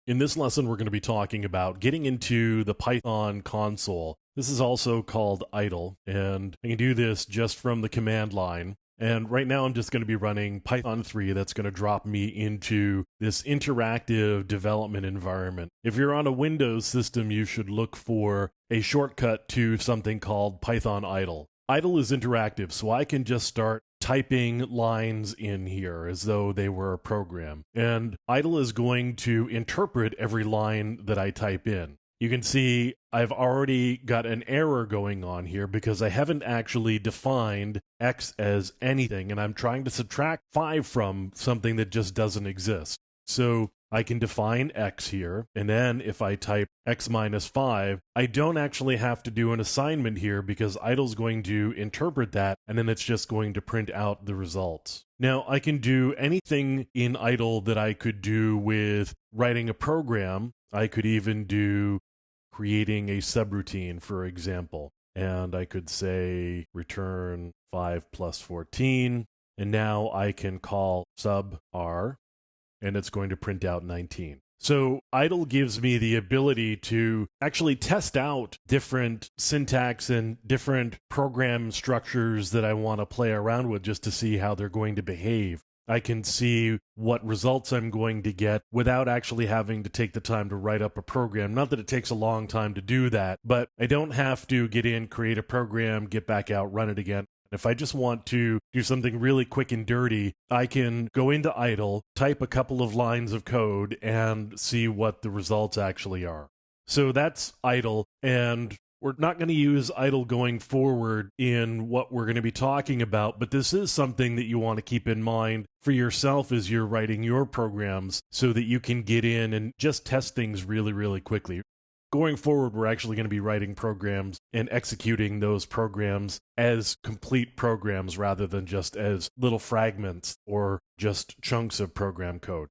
In this lesson, we're going to be talking about getting into the Python console. This is also called idle, and I can do this just from the command line. And right now I'm just going to be running Python 3 that's going to drop me into this interactive development environment. If you're on a Windows system, you should look for a shortcut to something called Python idle. Idle is interactive, so I can just start typing lines in here as though they were a program. And idle is going to interpret every line that I type in. You can see I've already got an error going on here because I haven't actually defined x as anything, and I'm trying to subtract 5 from something that just doesn't exist. So I can define x here, and then if I type x minus 5, I don't actually have to do an assignment here because idle's going to interpret that, and then it's just going to print out the results. Now, I can do anything in idle that I could do with writing a program. I could even do creating a subroutine, for example. And I could say return 5 plus 14, and now I can call sub r, and it's going to print out 19. So idle gives me the ability to actually test out different syntax and different program structures that I want to play around with just to see how they're going to behave. I can see what results I'm going to get without actually having to take the time to write up a program. Not that it takes a long time to do that, but I don't have to get in, create a program, get back out, run it again. If I just want to do something really quick and dirty, I can go into idle, type a couple of lines of code, and see what the results actually are. So that's idle, and we're not going to use idle going forward in what we're going to be talking about, but this is something that you want to keep in mind for yourself as you're writing your programs so that you can get in and just test things really, really quickly. Going forward, we're actually going to be writing programs and executing those programs as complete programs rather than just as little fragments or just chunks of program code.